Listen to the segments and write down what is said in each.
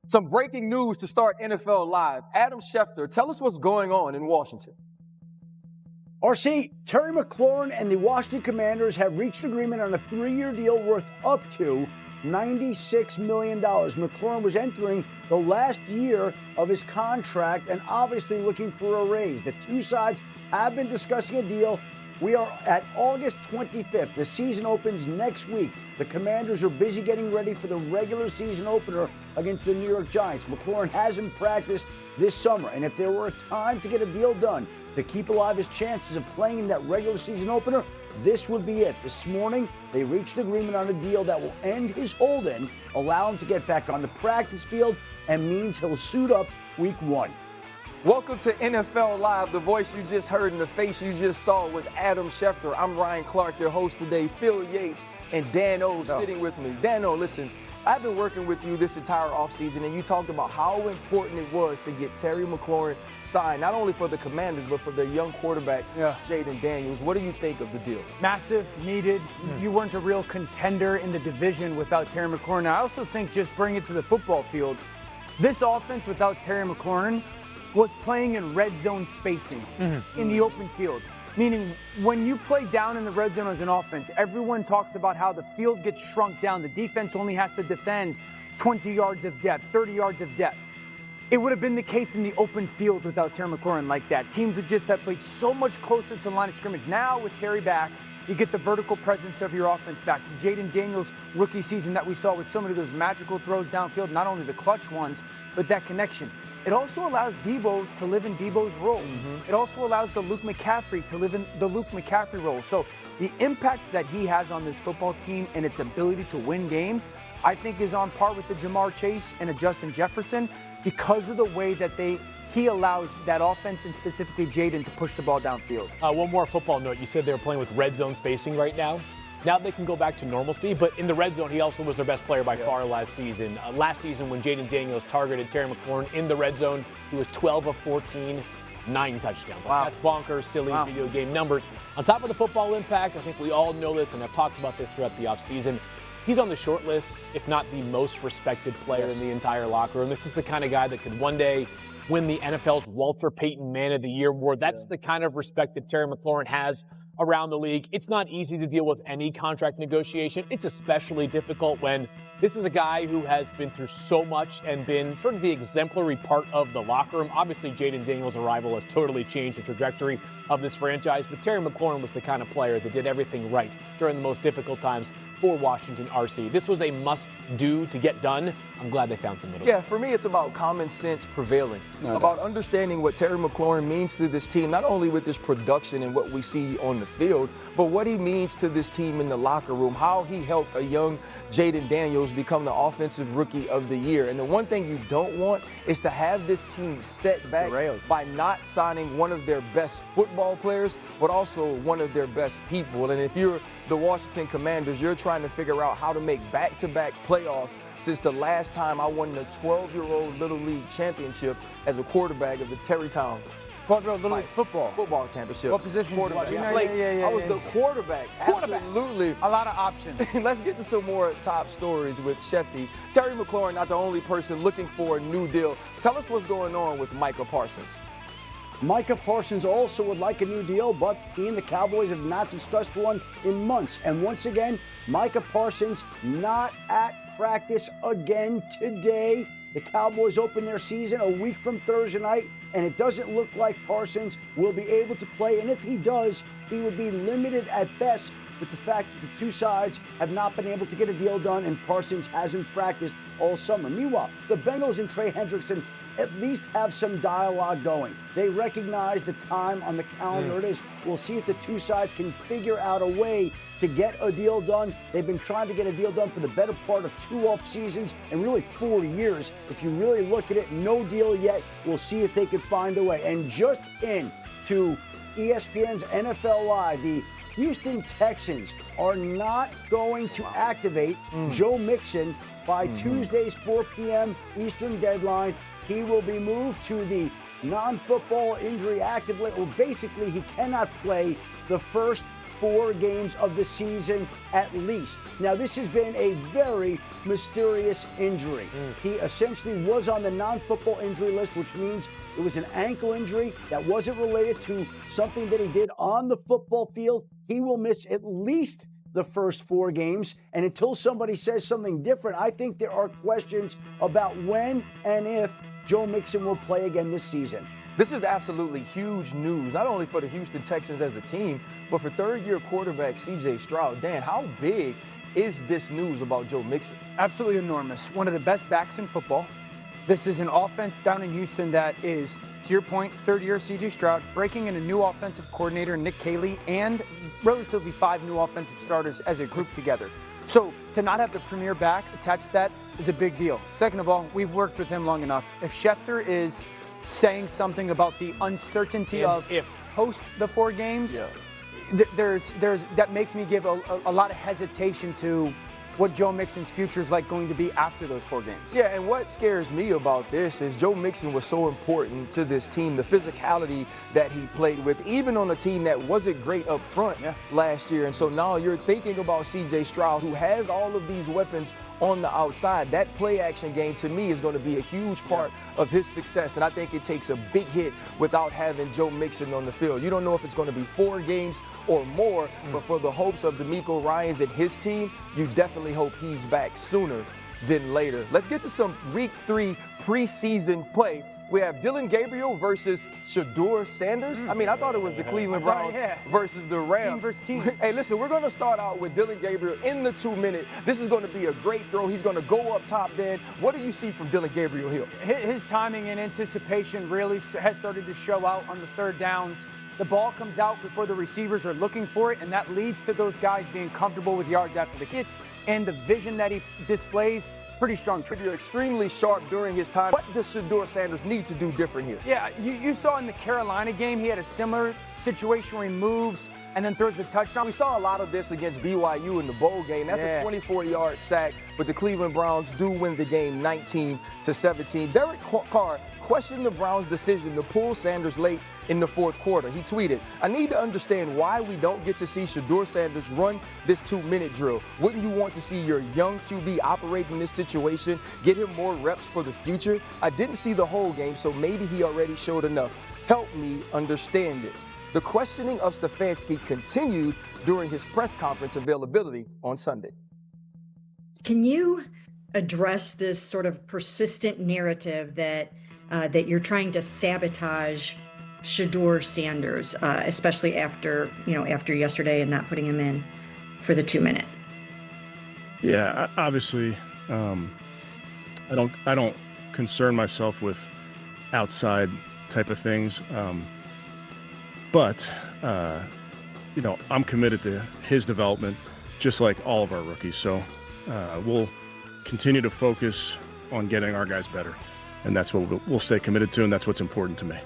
Some breaking news to start NFL Live. Adam Schefter, tell us what's going on in Washington. RC, Terry McLaurin and the Washington Commanders have reached agreement on a 3-year deal worth up to $96 million. McLaurin was entering the last year of his contract and obviously looking for a raise. The two sides have been discussing a deal. We are at August 25th. The season opens next week. The Commanders are busy getting ready for the regular season opener against the New York Giants. McLaurin hasn't practiced this summer, and if there were a time to get a deal done to keep alive his chances of playing in that regular season opener, this would be it. This morning, they reached agreement on a deal that will end his hold-in, allow him to get back on the practice field, and means he'll suit up week 1. Welcome to NFL Live. The voice you just heard and the face you just saw was Adam Schefter. I'm Ryan Clark, your host today. Phil Yates and Dan O sitting with me. Dan O, listen, I've been working with you this entire offseason, and you talked about how important it was to get Terry McLaurin signed, not only for the Commanders, but for their young quarterback, Jayden Daniels. What do you think of the deal? Massive, needed. You weren't a real contender in the division without Terry McLaurin. I also think just bring it to the football field. This offense without Terry McLaurin was playing in red zone spacing in the open field. Meaning, when you play down in the red zone as an offense, everyone talks about how the field gets shrunk down. The defense only has to defend 20 yards of depth, 30 yards of depth. It would have been the case in the open field without Terry McLaurin like that. Teams would just have played so much closer to the line of scrimmage. Now, with Terry back, you get the vertical presence of your offense back. Jayden Daniels' rookie season that we saw with so many of those magical throws downfield, not only the clutch ones, but that connection. It also allows Debo to live in Debo's role. It also allows the Luke McCaffrey to live in the Luke McCaffrey role. So the impact that he has on this football team and its ability to win games, I think is on par with the Jamar Chase and a Justin Jefferson because of the way that he allows that offense and specifically Jayden to push the ball downfield. One more football note. You said they were playing with red zone spacing right now. Now they can go back to normalcy, but in the red zone, he also was their best player by far last season. Last season, when Jayden Daniels targeted Terry McLaurin in the red zone, he was 12 of 14, 9 touchdowns. Wow. That's bonkers, silly video game numbers. On top of the football impact, I think we all know this, and I've talked about this throughout the offseason. He's on the short list, if not the most respected player in the entire locker room. This is the kind of guy that could one day win the NFL's Walter Payton Man of the Year award. That's the kind of respect that Terry McLaurin has around the league. It's not easy to deal with any contract negotiation. It's especially difficult when this is a guy who has been through so much and been sort of the exemplary part of the locker room. Obviously, Jayden Daniels' arrival has totally changed the trajectory of this franchise, but Terry McLaurin was the kind of player that did everything right during the most difficult times for Washington RC. This was a must-do to get done. I'm glad they found some middle. Yeah, for me, it's about common sense prevailing, about understanding what Terry McLaurin means to this team, not only with his production and what we see on the field, but what he means to this team in the locker room, how he helped a young Jayden Daniels become the offensive rookie of the year. And the one thing you don't want is to have this team set back by not signing one of their best football players, but also one of their best people. And if you're the Washington Commanders, you're trying to figure out how to make back-to-back playoffs since the last time I won the 12-year-old Little League championship as a quarterback of the Terrytown 12-year-old Little League football championship. What position was you? I was the quarterback. Absolutely. A lot of options. Let's get to some more top stories with Shefty. Terry McLaurin, not the only person looking for a new deal. Tell us what's going on with Micah Parsons. Micah Parsons also would like a new deal, but he and the Cowboys have not discussed one in months. And once again, Micah Parsons not at practice again today. The Cowboys open their season a week from Thursday night, and it doesn't look like Parsons will be able to play. And if he does, he would be limited at best with the fact that the two sides have not been able to get a deal done, and Parsons hasn't practiced all summer. Meanwhile, the Bengals and Trey Hendrickson at least have some dialogue going. They recognize the time on the calendar it is. We'll see if the two sides can figure out a way to get a deal done. They've been trying to get a deal done for the better part of 2 off seasons and really 4 years. If you really look at it, no deal yet. We'll see if they can find a way. And just in to ESPN's NFL Live, the Houston Texans are not going to activate Joe Mixon by Tuesday's 4 p.m. Eastern deadline. He will be moved to the non-football injury active list. Well, basically, he cannot play the first 4 games of the season at least. Now, this has been a very mysterious injury. He essentially was on the non-football injury list, which means it was an ankle injury that wasn't related to something that he did on the football field. He will miss at least the first 4 games. And until somebody says something different, I think there are questions about when and if Joe Mixon will play again this season. This is absolutely huge news, not only for the Houston Texans as a team, but for third-year quarterback C.J. Stroud. Dan, how big is this news about Joe Mixon? Absolutely enormous. One of the best backs in football. This is an offense down in Houston that is, to your point, third-year C.J. Stroud, breaking in a new offensive coordinator, Nick Caley, and relatively 5 new offensive starters as a group together. So to not have the premier back attached to that is a big deal. Second of all, we've worked with him long enough. If Schefter is saying something about the uncertainty of if post the 4 games, there's that makes me give a lot of hesitation to what Joe Mixon's future is like going to be after those 4 games. Yeah, and what scares me about this is Joe Mixon was so important to this team, the physicality that he played with, even on a team that wasn't great up front last year. And so now you're thinking about C.J. Stroud, who has all of these weapons on the outside. That play action game to me is going to be a huge part of his success, and I think it takes a big hit without having Joe Mixon on the field. You don't know if it's going to be 4 games or more, but for the hopes of DeMeco Ryans and his team, you definitely hope he's back sooner than later. Let's get to some Week 3 preseason play. We have Dillon Gabriel versus Shedeur Sanders. I mean, I thought it was the Cleveland Browns versus the Rams. Team versus team. Hey, listen, we're going to start out with Dillon Gabriel in the 2-minute. This is going to be a great throw. He's going to go up top then. What do you see from Dillon Gabriel here? His timing and anticipation really has started to show out on the 3rd downs. The ball comes out before the receivers are looking for it, and that leads to those guys being comfortable with yards after the catch. And the vision that he displays, pretty strong. You're extremely sharp during his time. What does Shedeur Sanders need to do different here? Yeah, you saw in the Carolina game, he had a similar situation where he moves and then throws the touchdown. We saw a lot of this against BYU in the bowl game. That's a 24-yard sack, but the Cleveland Browns do win the game 19-17. Derek Carr questioned the Browns' decision to pull Sanders late in the 4th quarter. He tweeted, "I need to understand why we don't get to see Shedeur Sanders run this 2-minute drill. Wouldn't you want to see your young QB operate in this situation, get him more reps for the future? I didn't see the whole game, so maybe he already showed enough. Help me understand this." The questioning of Stefanski continued during his press conference availability on Sunday. Can you address this sort of persistent narrative that you're trying to sabotage Shedeur Sanders, especially after yesterday and not putting him in for the 2-minute? Yeah, obviously, I don't concern myself with outside type of things, but I'm committed to his development, just like all of our rookies. So we'll continue to focus on getting our guys better, and that's what we'll stay committed to, and that's what's important to me.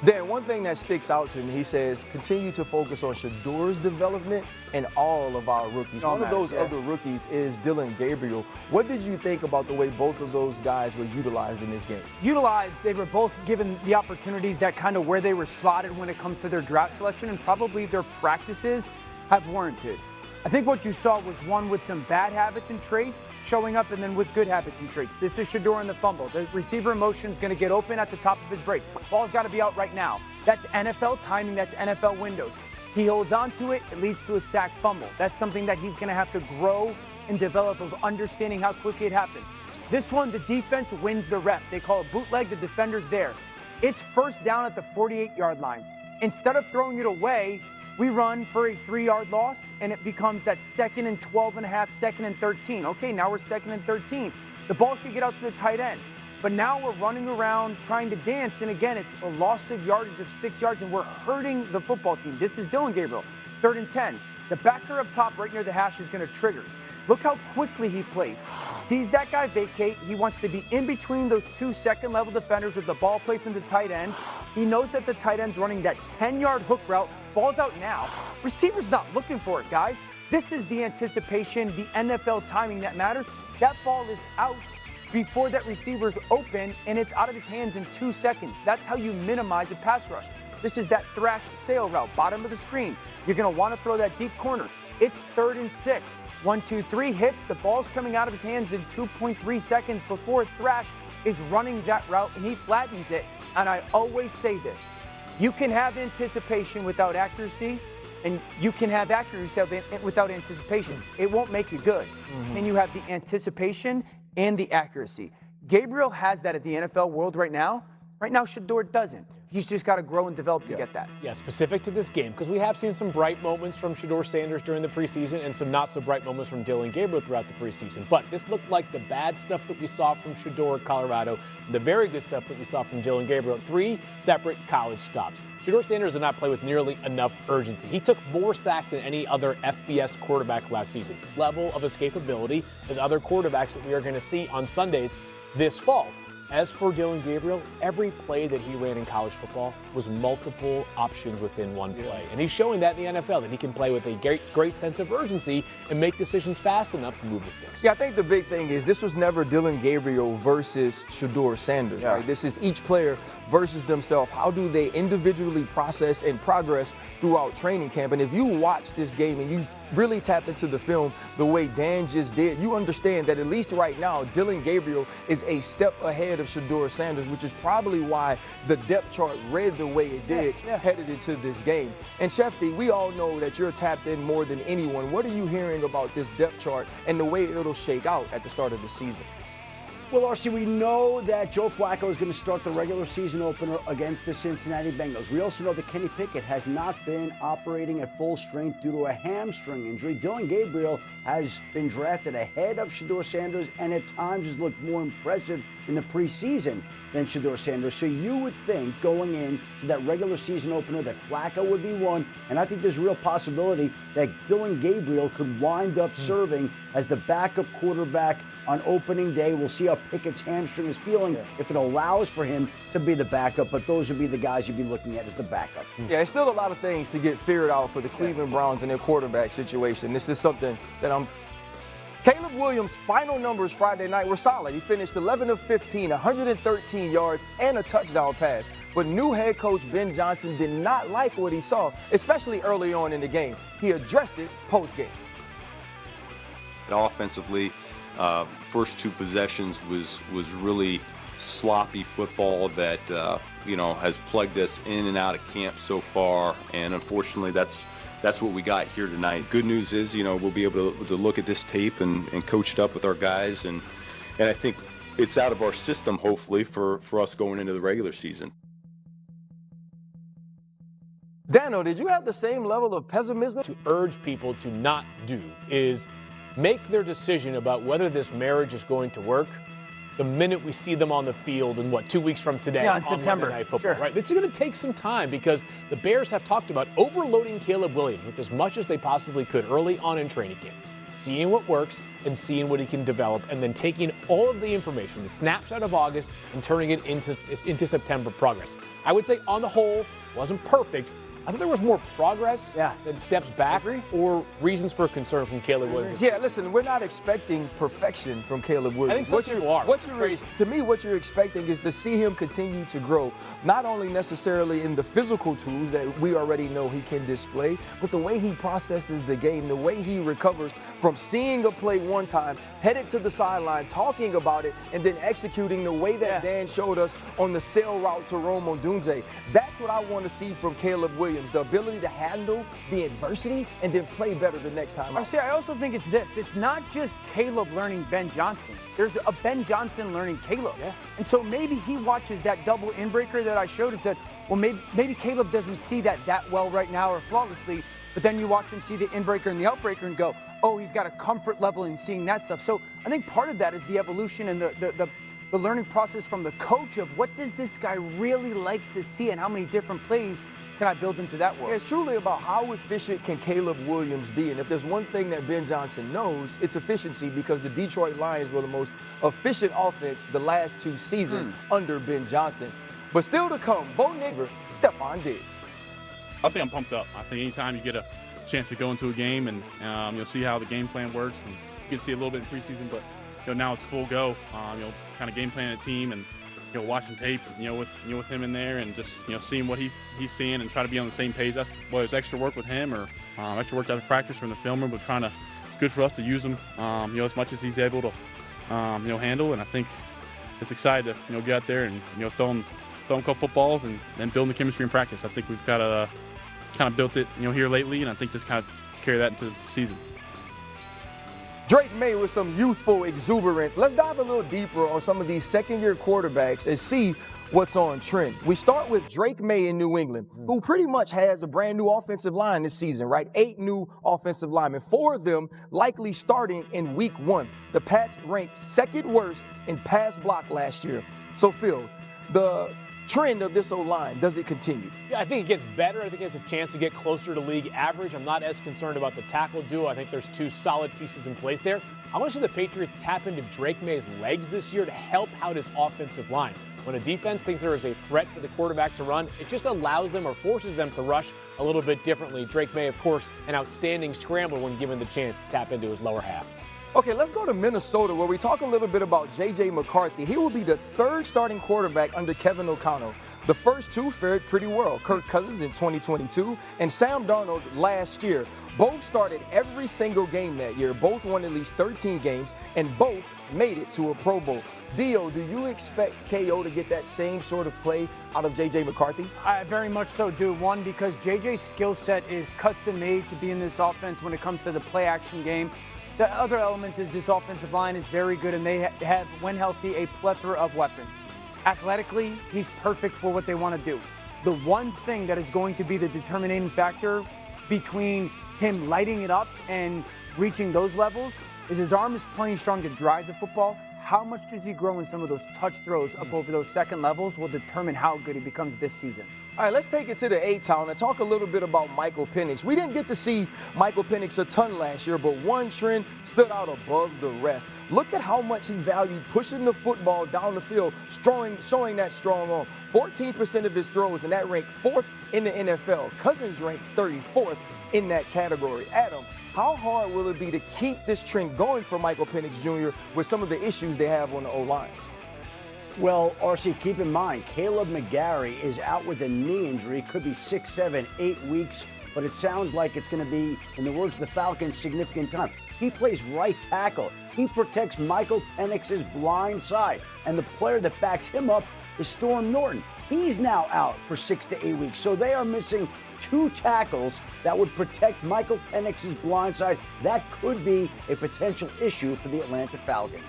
Dan, one thing that sticks out to me, he says, continue to focus on Shedeur's development and all of our rookies. One of those other rookies is Dillon Gabriel. What did you think about the way both of those guys were utilized in this game? They were both given the opportunities that kind of where they were slotted when it comes to their draft selection, and probably their practices have warranted. I think what you saw was one with some bad habits and traits showing up, and then with good habits and traits. This is Shedeur in the fumble. The receiver in motion is going to get open at the top of his break. Ball's got to be out right now. That's NFL timing. That's NFL windows. He holds on to it. It leads to a sack fumble. That's something that he's going to have to grow and develop of understanding how quickly it happens. This one, the defense wins the rep. They call it bootleg. The defender's there. It's 1st down at the 48-yard line. Instead of throwing it away, we run for a 3-yard loss, and it becomes that 2nd and 12 and a half, 2nd and 13. Okay, now we're 2nd and 13. The ball should get out to the tight end. But now we're running around trying to dance, and again, it's a loss of yardage of 6 yards, and we're hurting the football team. This is Dillon Gabriel, 3rd and 10. The backer up top right near the hash is going to trigger. Look how quickly he plays. Sees that guy vacate. He wants to be in between those 2 second-level defenders with the ball placement to tight end. He knows that the tight end's running that 10-yard hook route. Ball's out now. Receiver's not looking for it, guys. This is the anticipation, the NFL timing that matters. That ball is out before that receiver's open, and it's out of his hands in 2 seconds. That's how you minimize the pass rush. This is that thrash sail route, bottom of the screen. You're going to want to throw that deep corner. It's 3rd and 6. 1, 2, 3, hit. The ball's coming out of his hands in 2.3 seconds before Thrash is running that route, and he flattens it. And I always say this. You can have anticipation without accuracy, and you can have accuracy without anticipation. It won't make you good. And you have the anticipation and the accuracy. Gabriel has that at the NFL world right now. Right now, Shedeur doesn't. He's just got to grow and develop to get that. Yeah, specific to this game, because we have seen some bright moments from Shedeur Sanders during the preseason and some not so bright moments from Dillon Gabriel throughout the preseason. But this looked like the bad stuff that we saw from Shedeur at Colorado, the very good stuff that we saw from Dillon Gabriel at 3 separate college stops. Shedeur Sanders did not play with nearly enough urgency. He took more sacks than any other FBS quarterback last season. Level of escapability as other quarterbacks that we are going to see on Sundays this fall. As for Dillon Gabriel, every play that he ran in college football was multiple options within one play. And he's showing that in the NFL, that he can play with a great sense of urgency and make decisions fast enough to move the sticks. Yeah, I think the big thing is this was never Dillon Gabriel versus Shedeur Sanders, right? This is each player versus themselves. How do they individually process and progress throughout training camp? And if you watch this game and you really tap into the film the way Dan just did, you understand that at least right now, Dillon Gabriel is a step ahead of Shedeur Sanders, which is probably why the depth chart read the way it did headed into this game. And Shefty, we all know that you're tapped in more than anyone. What are you hearing about this depth chart and the way it'll shake out at the start of the season? Well, RC, we know that Joe Flacco is going to start the regular season opener against the Cincinnati Bengals. We also know that Kenny Pickett has not been operating at full strength due to a hamstring injury. Dillon Gabriel has been drafted ahead of Shedeur Sanders and at times has looked more impressive in the preseason than Shedeur Sanders. So you would think going into that regular season opener that Flacco would be one, and I think there's a real possibility that Dillon Gabriel could wind up serving as the backup quarterback on opening day. We'll see how Pickett's hamstring is feeling if it allows for him to be the backup, but those would be the guys you'd be looking at as the backup. Yeah, there's still a lot of things to get figured out for the Cleveland Browns and their quarterback situation. This is something that Caleb Williams' final numbers Friday night were solid. He finished 11 of 15, 113 yards, and a touchdown pass. But new head coach Ben Johnson did not like what he saw, especially early on in the game. He addressed it post-game. Offensively, first 2 possessions was really sloppy football that has plagued us in and out of camp so far, and unfortunately that's what we got here tonight. Good news is we'll be able to look at this tape and coach it up with our guys, and I think it's out of our system hopefully for us going into the regular season. Dano, did you have the same level of pessimism? To urge people to not do is make their decision about whether this marriage is going to work the minute we see them on the field in 2 weeks from today in September. Monday Night Football, right? This is going to take some time because the Bears have talked about overloading Caleb Williams with as much as they possibly could early on in training camp, seeing what works and seeing what he can develop, and then taking all of the information, the snapshot of August, and turning it into September progress. I would say on the whole, wasn't perfect. I thought there was more progress than steps back or reasons for concern from Caleb Williams. Yeah, listen, we're not expecting perfection from Caleb Williams. I think you are. To me, what you're expecting is to see him continue to grow, not only necessarily in the physical tools that we already know he can display, but the way he processes the game, the way he recovers from seeing a play one time, headed to the sideline, talking about it, and then executing the way that Dan showed us on the sail route to Rome Odunze. That's what I want to see from Caleb Williams, the ability to handle the adversity and then play better the next time out. I also think it's this. It's not just Caleb learning Ben Johnson. There's a Ben Johnson learning Caleb. Yeah. And so maybe he watches that double inbreaker that I showed and said, well, maybe Caleb doesn't see that well right now or flawlessly, but then you watch him see the inbreaker and the outbreaker and go, oh, he's got a comfort level in seeing that stuff. So I think part of that is the evolution and the learning process from the coach of what does this guy really like to see and how many different plays can I build into that world? Yeah, it's truly about how efficient can Caleb Williams be. And if there's one thing that Ben Johnson knows, it's efficiency, because the Detroit Lions were the most efficient offense the last 2 seasons under Ben Johnson. But still to come, Bo Nix, Stephon Diggs. I think I'm pumped up. I think anytime you get a chance to go into a game and you'll see how the game plan works, and you can see a little bit in preseason, but now it's full go. Kind of game plan a team and watching tape, with him in there and just, seeing what he's seeing and try to be on the same page. That's whether it's extra work with him or extra work out of practice from the filmer, but it's good for us to use him, as much as he's able to, handle. And I think it's exciting to, get out there and, throw him a couple footballs and then building the chemistry in practice. I think we've got to kind of built it, here lately, and I think just kind of carry that into the season. Drake Maye with some youthful exuberance. Let's dive a little deeper on some of these second-year quarterbacks and see what's on trend. We start with Drake Maye in New England, who pretty much has a brand new offensive line this season, right? 8 new offensive linemen, 4 of them likely starting in week 1. The Pats ranked second worst in pass block last year. So, Phil, the trend of this O-line, does it continue? Yeah, I think it gets better. I think it has a chance to get closer to league average. I'm not as concerned about the tackle duo. I think there's 2 solid pieces in place there. I want to see the Patriots tap into Drake Maye's legs this year to help out his offensive line. When a defense thinks there is a threat for the quarterback to run, it just allows them or forces them to rush a little bit differently. Drake Maye, of course, an outstanding scrambler when given the chance to tap into his lower half. Okay, let's go to Minnesota, where we talk a little bit about J.J. McCarthy. He will be the 3rd starting quarterback under Kevin O'Connell. The first 2 fared pretty well. Kirk Cousins in 2022 and Sam Darnold last year. Both started every single game that year. Both won at least 13 games, and both made it to a Pro Bowl. Dio, do you expect KO to get that same sort of play out of J.J. McCarthy? I very much so do. One, because J.J.'s skill set is custom-made to be in this offense when it comes to the play-action game. The other element is this offensive line is very good, and they have, when healthy, a plethora of weapons. Athletically, he's perfect for what they want to do. The one thing that is going to be the determining factor between him lighting it up and reaching those levels is his arm is plenty strong to drive the football. How much does he grow in some of those touch throws up over those second levels will determine how good he becomes this season. All right, let's take it to the A-Town and talk a little bit about Michael Penix. We didn't get to see Michael Penix a ton last year, but one trend stood out above the rest. Look at how much he valued pushing the football down the field, showing that strong arm. 14% of his throws, and that ranked 4th in the NFL. Cousins ranked 34th in that category. Adam, how hard will it be to keep this trend going for Michael Penix Jr. with some of the issues they have on the O-line? Well, RC, keep in mind, Caleb McGarry is out with a knee injury. Could be 6, 7, 8 weeks, but it sounds like it's going to be, in the words of the Falcons, significant time. He plays right tackle. He protects Michael Penix's blind side, and the player that backs him up is Storm Norton. He's now out for 6 to 8 weeks, so they are missing 2 tackles that would protect Michael Penix's blind side. That could be a potential issue for the Atlanta Falcons.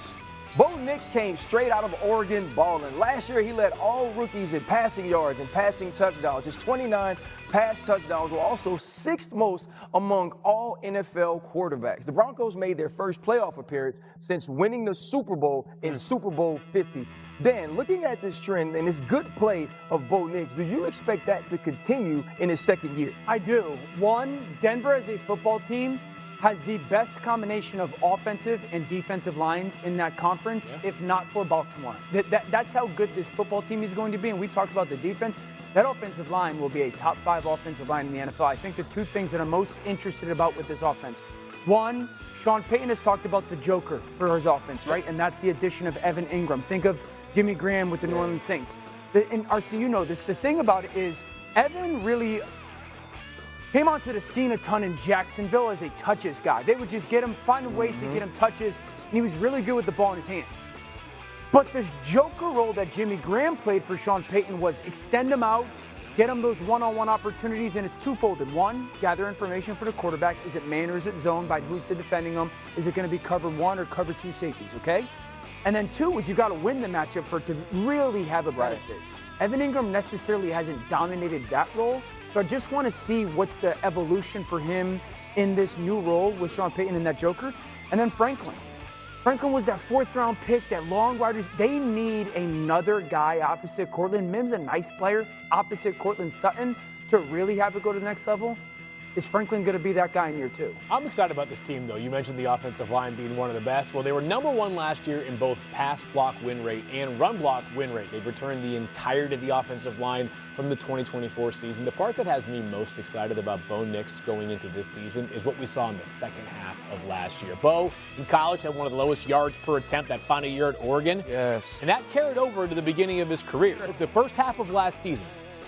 Bo Nix came straight out of Oregon balling. Last year, he led all rookies in passing yards and passing touchdowns. His 29 pass touchdowns were also 6th most among all NFL quarterbacks. The Broncos made their first playoff appearance since winning the Super Bowl in Super Bowl 50. Dan, looking at this trend and this good play of Bo Nix, do you expect that to continue in his second year? I do. One, Denver as a football team has the best combination of offensive and defensive lines in that conference, if not for Baltimore. That's how good this football team is going to be, and we talked about the defense. That offensive line will be a top 5 offensive line in the NFL. I think the 2 things that I'm most interested about with this offense. One, Sean Payton has talked about the Joker for his offense, right? And that's the addition of Evan Ingram. Think of Jimmy Graham with the New Orleans Saints. And RC, you know this. The thing about it is Evan really came onto the scene a ton in Jacksonville as a touches guy. They would just get him, find ways to get him touches, and he was really good with the ball in his hands. But the Joker role that Jimmy Graham played for Sean Payton was extend him out, get him those one-on-one opportunities, and it's twofolded. One, gather information for the quarterback. Is it man or is it zone? By who's defending him? Is it going to be cover 1 or cover 2 safeties, okay? And then 2 is you got to win the matchup for it to really have a benefit. Evan Ingram necessarily hasn't dominated that role, so I just want to see what's the evolution for him in this new role with Sean Payton and that Joker. And then Franklin. Franklin was that 4th-round pick, that long wide receiver. They need another guy opposite Cortland. Mims, a nice player, opposite Cortland Sutton to really have it go to the next level. is Franklin going to be that guy in year 2? I'm excited about this team, though. You mentioned the offensive line being one of the best. Well, they were number 1 last year in both pass block win rate and run block win rate. They've returned the entirety of the offensive line from the 2024 season. The part that has me most excited about Bo Nix going into this season is what we saw in the second half of last year. Bo, in college, had one of the lowest yards per attempt that final year at Oregon. Yes. And that carried over into the beginning of his career. The first half of last season,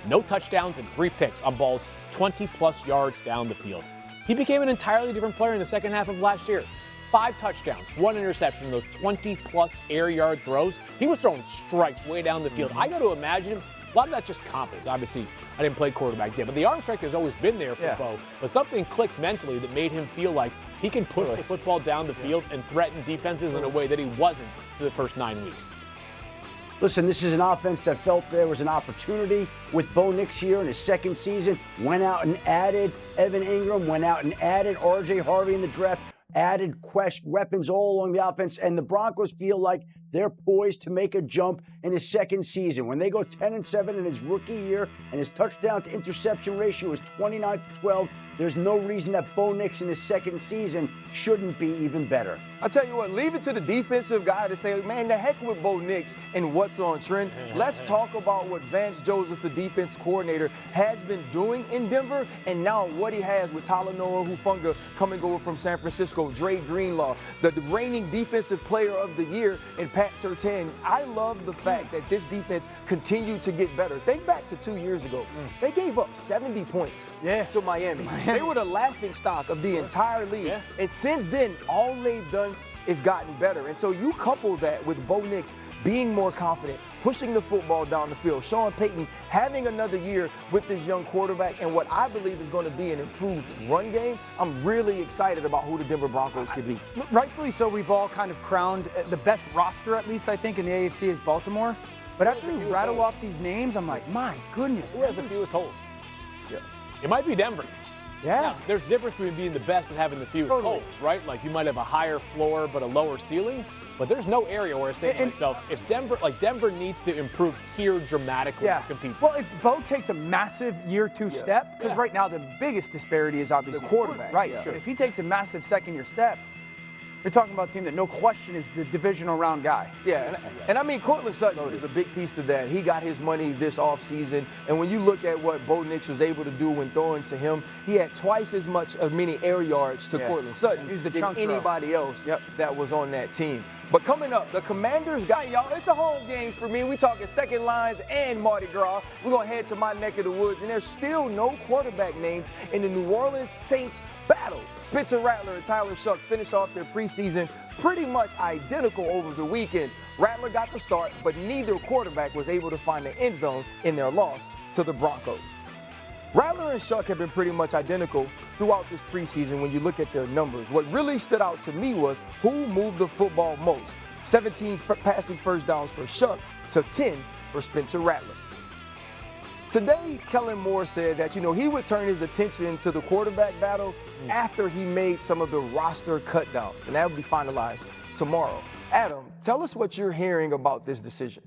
no touchdowns and 3 picks on balls 20-plus yards down the field. He became an entirely different player in the second half of last year. 5 touchdowns, 1 interception, those 20-plus air yard throws. He was throwing strikes way down the field. I got to imagine a lot of that's just confidence. Obviously, I didn't play quarterback then, but the arm strength has always been there for Bo. But something clicked mentally that made him feel like he can push the football down the field and threaten defenses in a way that he wasn't for the first 9 weeks. Listen, this is an offense that felt there was an opportunity with Bo Nix here in his second season. Went out and added Evan Ingram, went out and added R.J. Harvey in the draft, added weapons all along the offense, and the Broncos feel like they're poised to make a jump in his second season. When they go 10-7 in his rookie year and his touchdown to interception ratio is 29-12, there's no reason that Bo Nix in his second season shouldn't be even better. I tell you what, leave it to the defensive guy to say, man, the heck with Bo Nix and what's on trend. Let's talk about what Vance Joseph, the defense coordinator, has been doing in Denver, and now what he has with Talanoa Hufanga coming over from San Francisco, Dre Greenlaw, the reigning defensive player of the year, and Pat Surtain. I love the fact that this defense continued to get better. Think back to 2 years ago. They gave up 70 points to Miami. They were the laughingstock of the entire league. And since then, all they've done is gotten better. And so you couple that with Bo Nix being more confident, pushing the football down the field, Sean Payton having another year with this young quarterback, and what I believe is going to be an improved run game. I'm really excited about who the Denver Broncos could be. Rightfully so, we've all kind of crowned the best roster, at least I think, in the AFC is Baltimore. But after you rattle off these names, I'm like, my goodness. Who has the fewest holes? It might be Denver. Now, there's a difference between being the best and having the fewest holes, right? Like you might have a higher floor but a lower ceiling. But there's no area where I say to myself, if Denver needs to improve here dramatically to compete. Well, if Bo takes a massive year 2 step, because right now the biggest disparity is obviously the quarterback. Right. Sure. If he takes a massive second-year step, you're talking about a team that no question is the divisional round guy. Yeah, and I mean, Cortland Sutton is a big piece to that. He got his money this offseason, and when you look at what Bo Nix was able to do when throwing to him, he had twice as many air yards to Cortland Sutton than anybody else that was on that team. But coming up, the Commanders got y'all. It's a home game for me. We talking second lines and Mardi Gras. We're going to head to my neck of the woods, and there's still no quarterback named in the New Orleans Saints battle. Spencer Rattler and Tyler Shuck finished off their preseason pretty much identical over the weekend. Rattler got the start, but neither quarterback was able to find the end zone in their loss to the Broncos. Rattler and Shuck have been pretty much identical throughout this preseason when you look at their numbers. What really stood out to me was who moved the football most. 17 passing first downs for Shuck to 10 for Spencer Rattler. Today, Kellen Moore said that, he would turn his attention to the quarterback battle after he made some of the roster cutdowns, and that will be finalized tomorrow. Adam, tell us what you're hearing about this decision.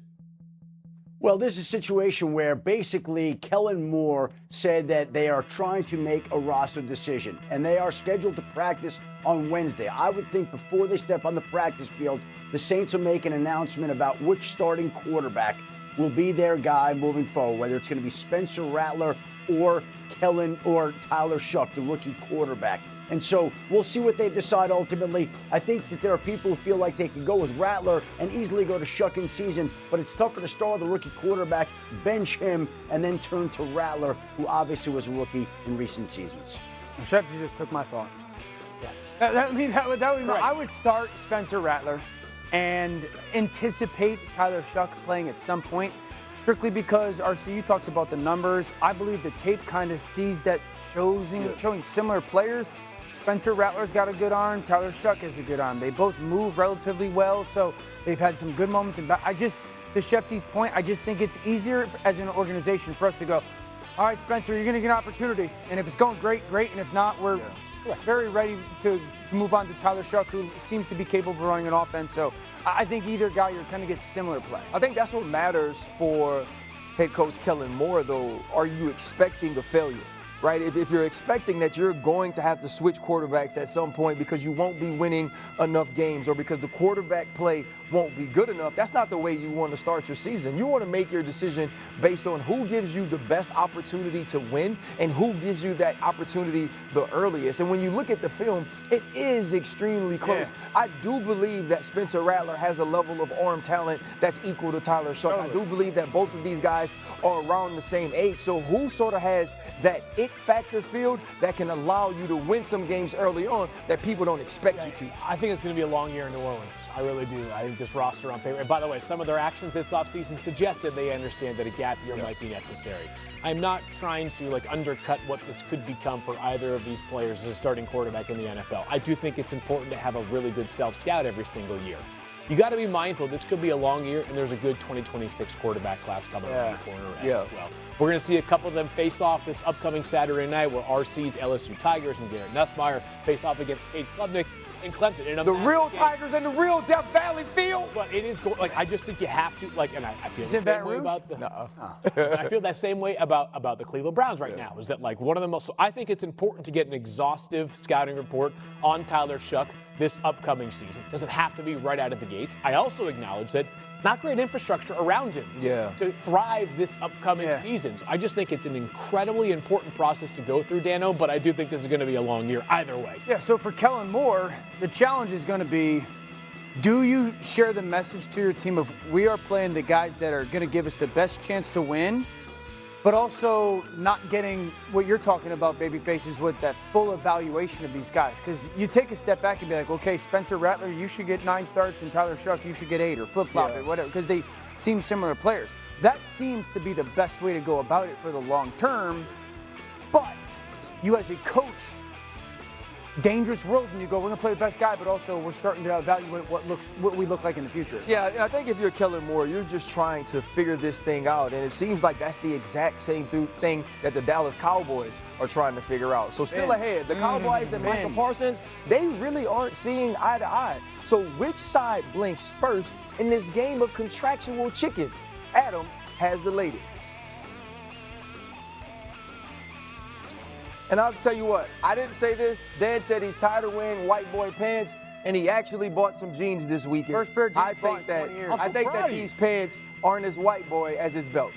Well, this is a situation where basically Kellen Moore said that they are trying to make a roster decision, and they are scheduled to practice on Wednesday. I would think before they step on the practice field, the Saints will make an announcement about which starting quarterback will be their guy moving forward, whether it's going to be Spencer Rattler or Kellen or Tyler Shuck, the rookie quarterback. And so we'll see what they decide ultimately. I think that there are people who feel like they can go with Rattler and easily go to Shuck in season, but it's tougher to start the rookie quarterback, bench him, and then turn to Rattler, who obviously was a rookie in recent seasons. Shep, you just took my thought. I would start Spencer Rattler and anticipate Tyler Shuck playing at some point, strictly because, RC, you talked about the numbers. I believe the tape kind of sees that showing similar players. Spencer Rattler's got a good arm. Tyler Shuck has a good arm. They both move relatively well, so they've had some good moments. And to Shefty's point, I just think it's easier as an organization for us to go, all right, Spencer, you're going to get an opportunity. And if it's going great, great. And if not, we're very ready to move on to Tyler Shuck, who seems to be capable of running an offense. So I think either guy, you're going to get similar play. I think that's what matters for head coach Kellen Moore, though. Are you expecting a failure? right? If you're expecting that you're going to have to switch quarterbacks at some point because you won't be winning enough games or because the quarterback play won't be good enough, that's not the way you want to start your season. You want to make your decision based on who gives you the best opportunity to win and who gives you that opportunity the earliest. And when you look at the film, it is extremely close. Yeah. I do believe that Spencer Rattler has a level of arm talent that's equal to Tyler Sharpe. I do believe that both of these guys are around the same age. So who sort of has that it factor field that can allow you to win some games early on that people don't expect you to? I think it's going to be a long year in New Orleans. I really do. I think this roster on paper. And by the way, some of their actions this offseason suggested they understand that a gap year might be necessary. I'm not trying to undercut what this could become for either of these players as a starting quarterback in the NFL. I do think it's important to have a really good self-scout every single year. You got to be mindful this could be a long year, and there's a good 2026 quarterback class coming around the corner as well. We're going to see a couple of them face off this upcoming Saturday night where RC's LSU Tigers and Garrett Nussmeier face off against Cade Klubnik and Clemson. In the real game. Tigers in the real Death Valley field. But it is I just think you have to and I feel the same way about the I feel that same way about the Cleveland Browns right now. Is that one of the most? So I think it's important to get an exhaustive scouting report on Tyler Shuck this upcoming season. Doesn't have to be right out of the gates. I also acknowledge that not great infrastructure around him to thrive this upcoming season. So I just think it's an incredibly important process to go through, Dano, but I do think this is going to be a long year either way. Yeah, so for Kellen Moore, the challenge is going to be, do you share the message to your team of we are playing the guys that are going to give us the best chance to win, but also not getting what you're talking about, babyface, is with that full evaluation of these guys. Because you take a step back and be like, okay, Spencer Rattler, you should get 9 starts, and Tyler Shuck, you should get 8, or flip-flop it, whatever, because they seem similar players. That seems to be the best way to go about it for the long term, but you as a coach, dangerous world when you go, we're going to play the best guy, but also we're starting to evaluate what we look like in the future. Yeah, and I think if you're Kellen Moore, you're just trying to figure this thing out, and it seems like that's the exact same thing that the Dallas Cowboys are trying to figure out. So still ahead, the Cowboys and Micah Parsons, they really aren't seeing eye to eye. So which side blinks first in this game of contractual chicken? Adam has the latest. And I'll tell you what, I didn't say this. Dan said he's tired of wearing white boy pants, and he actually bought some jeans this weekend. First pair of jeans bought in 20 years. I think that these pants aren't as white boy as his belt.